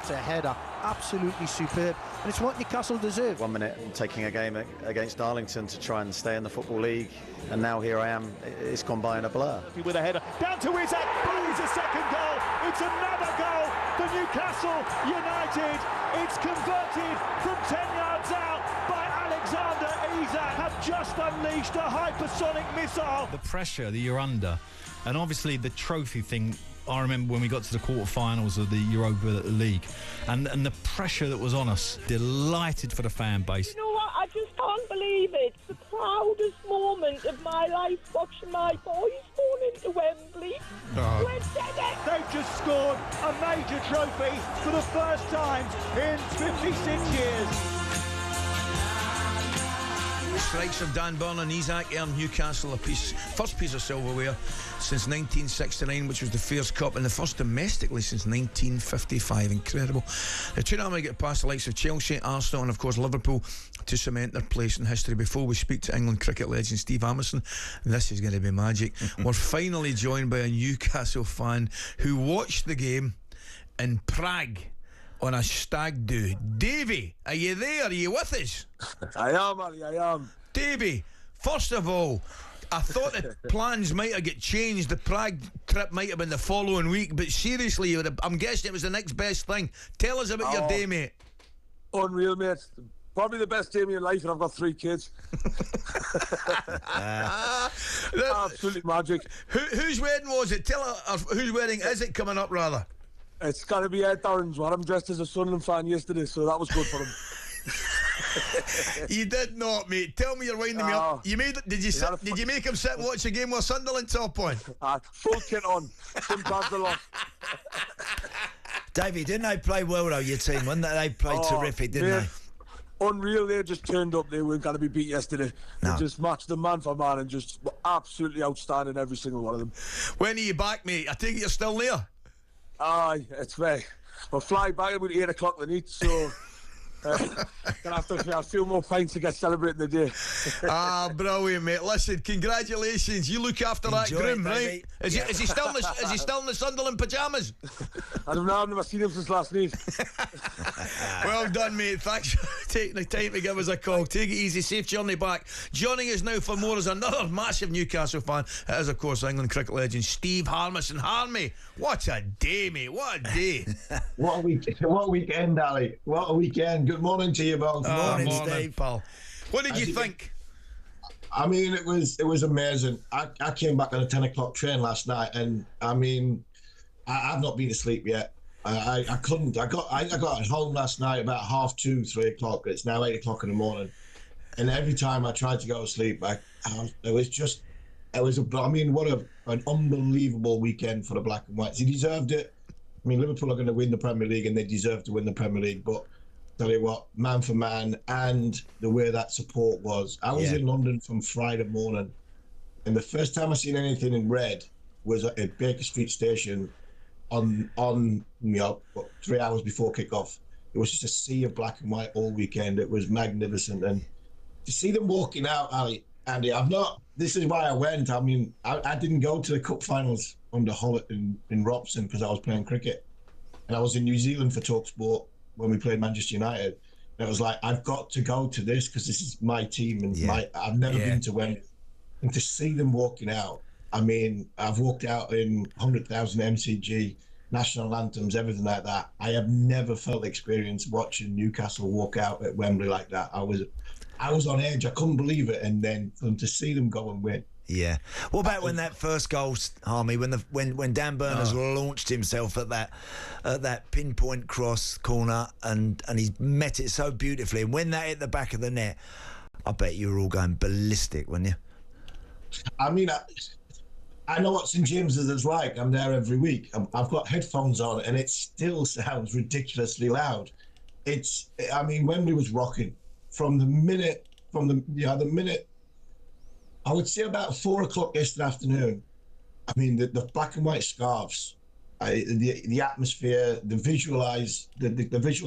What a header, absolutely superb, and it's what Newcastle deserve. 1 minute taking a game against Darlington to try and stay in the Football League, and now here I am. It's gone by in a blur. With a header down to Isaac, it's a second goal, it's another goal for Newcastle United. It's converted from 10 yards out by Alexander Isak, have just unleashed a hypersonic missile. The pressure that you're under, and obviously the trophy thing. I remember when we got to the quarterfinals of the Europa League, and the pressure that was on us. Delighted for the fan base. You know what? I just can't believe it. It's the proudest moment of my life watching my boys fall into Wembley. We're dead. They've just scored a major trophy for the first time in 56 years. Strikes of Dan Burn and Isaac earned Newcastle first piece of silverware since 1969, which was the Fairs Cup, and the first domestically since 1955. Incredible. The tournament get past the likes of Chelsea, Arsenal, and of course Liverpool to cement their place in history. Before we speak to England cricket legend Steve Harmison, this is going to be magic. We're finally joined by a Newcastle fan who watched the game in Prague on a stag do. Davey, are you there? Are you with us? I am, Ali, I am. Davey, first of all, I thought the plans might have got changed. The Prague trip might have been the following week, but seriously, I'm guessing it was the next best thing. Tell us about your day, mate. Unreal, mate. Probably the best day of my life, and I've got 3 kids. Absolutely magic. Whose wedding was it? Tell us, whose wedding is it coming up, rather? It's got to be Ed Darren's one. I'm dressed as a Sunderland fan yesterday, so that was good for him. You did not, mate. Tell me you're winding me up. Did you make him sit and watch a game with Sunderland top on? Full kit on. Sometimes a lot. Davey, didn't they play well though, your team? Wasn't they played terrific, didn't they? Unreal. They just turned up. They weren't going to be beat yesterday. No. They just matched them man for man and just were absolutely outstanding, every single one of them. When are you back, mate? I take it you're still there. Aye, it's me. We'll fly back about 8 o'clock the night, so gonna have to have a few more pints to get celebrating the day. Brilliant, mate. Listen, congratulations. You look after that groom, right? Is he still in the Sunderland pyjamas? I don't know. I've never seen him since last night. Well done, mate. Thanks for taking the time to give us a call. Take it easy. Safe journey back. Joining us now for more is another massive Newcastle fan. It is, of course, England cricket legend Steve Harmison. Harmy, what a day, mate. What a day. What a weekend, Ali. What a weekend. Good morning to you both. Morning, morning, Steve. pal. What did you think? I mean, it was amazing. I came back on a 10 o'clock train last night, and I mean, I've not been asleep yet. I couldn't. I got at home last night about 2:30, 3 o'clock. It's now 8 o'clock in the morning, and every time I tried to go to sleep, what an unbelievable weekend for the Black and Whites. He deserved it. I mean, Liverpool are going to win the Premier League, and they deserve to win the Premier League. But tell you what, man for man, and the way that support was. I was in London from Friday morning, and the first time I seen anything in red was at Baker Street Station on 3 hours before kick-off. It was just a sea of black and white all weekend. It was magnificent, and to see them walking out, Andy, this is why I went. I mean, I didn't go to the cup finals under Hollett in Robson because I was playing cricket, and I was in New Zealand for talkSPORT when we played Manchester United. And it was like, I've got to go to this because this is my team, and I've never been to Wembley. And to see them walking out, I mean, I've walked out in 100,000 MCG, national anthems, everything like that. I have never felt the experience watching Newcastle walk out at Wembley like that. I was on edge. I couldn't believe it, and then for them to see them go and win. Yeah. What about when that first goal, Harmy, when Dan Burners launched himself at that pinpoint cross corner and he met it so beautifully, and when that hit the back of the net, I bet you were all going ballistic, weren't you? I mean, I know what St James's is like. I'm there every week. I've got headphones on, and it still sounds ridiculously loud. Wembley was rocking from the minute. I would say about 4 o'clock yesterday afternoon. I mean, the black and white scarves, the atmosphere, the visual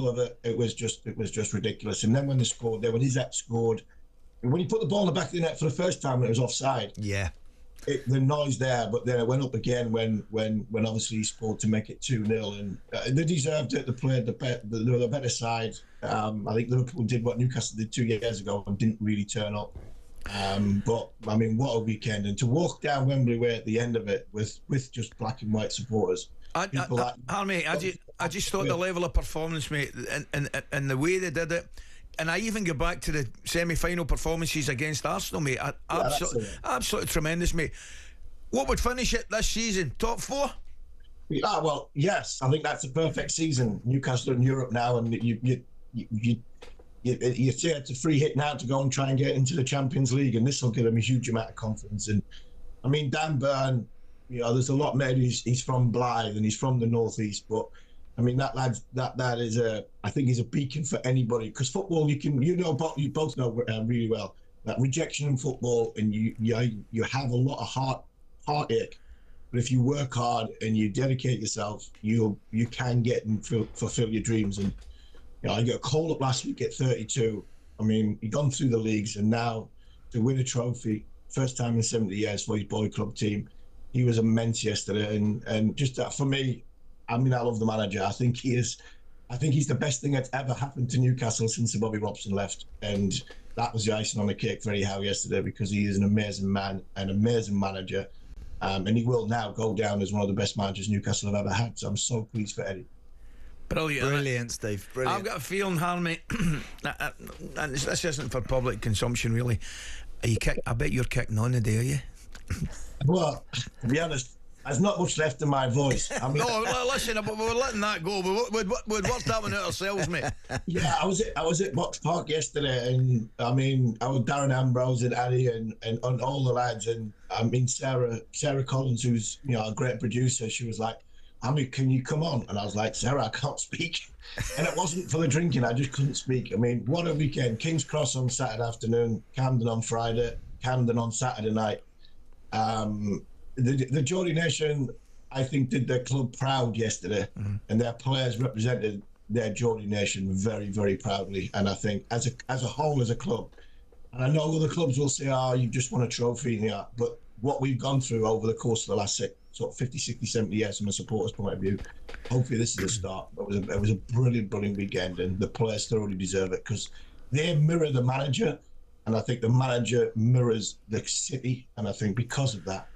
of it. It was just ridiculous. And then when they scored, when Isaac scored, and when he put the ball in the back of the net for the first time, it was offside. Yeah. the noise there, but then it went up again when obviously he scored to make it 2-0, and they deserved it. They played the better side. I think Liverpool did what Newcastle did 2 years ago and didn't really turn up. But I mean, what a weekend! And to walk down Wembley Way at the end of it with just black and white supporters. Harmy, I just thought the level of performance, mate, and the way they did it. And I even go back to the semi-final performances against Arsenal, mate. Absolutely tremendous, mate. What would finish it this season? Top 4? Well, yes. I think that's a perfect season. Newcastle in Europe now, and you say it's a free hit now to go and try and get into the Champions League, and this will give them a huge amount of confidence. And I mean, Dan Burn, there's a lot made. He's from Blythe and he's from the northeast, but I mean, that lad, that is I think he's a beacon for anybody, because football, you both know really well that rejection in football, and you have a lot of heartache, but if you work hard and you dedicate yourself, you can get and fulfill your dreams. And I got a call up last week at 32. I mean, he'd gone through the leagues, and now to win a trophy, first time in 70 years for his boy club team, he was immense yesterday. And just that, for me, I mean, I love the manager. I think he's the best thing that's ever happened to Newcastle since Bobby Robson left. And that was the icing on the cake for Eddie Howe yesterday, because he is an amazing man, an amazing manager. And he will now go down as one of the best managers Newcastle have ever had. So I'm so pleased for Eddie. Brilliant, Steve. Brilliant. I've got a feeling, Harmy, and this isn't for public consumption, really. I bet you're kicking on today, are you? Well, to be honest, there's not much left in my voice. I mean, no, listen, we're letting that go. We'd work that one out ourselves, mate. Yeah, I was at Box Park yesterday, and I mean, I was Darren Ambrose and Addy and all the lads, and I mean, Sarah Collins, who's a great producer, she was like, "Hammy, can you come on?" And I was like, "Sarah, I can't speak." And it wasn't for the drinking, I just couldn't speak. I mean, what a weekend. King's Cross on Saturday afternoon, Camden on Friday, Camden on Saturday night. The Geordie Nation, I think, did their club proud yesterday, and their players represented their Geordie Nation very, very proudly. And I think as a whole, as a club, and I know other clubs will say, "Oh, you just won a trophy," but what we've gone through over the course of the last 50, 60, 70 years from a supporter's point of view, hopefully this is a start. It was a brilliant weekend, and the players thoroughly deserve it, because they mirror the manager, and I think the manager mirrors the city, and I think because of that,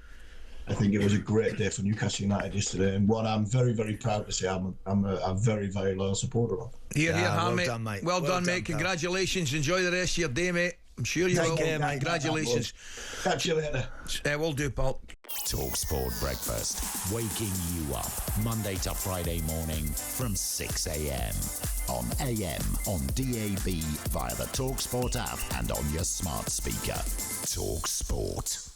I think it was a great day for Newcastle United yesterday, and one I'm very, very proud to say I'm a very, very loyal supporter of. Here, well mate. done, mate. Well done, mate. Congratulations. Enjoy the rest of your day, mate. I'm sure you will. Take care, mate. Congratulations. Catch you later. We'll do, pal. talkSPORT Breakfast, waking you up Monday to Friday morning from 6 a.m. on AM, on DAB, via the talkSPORT app and on your smart speaker. talkSPORT.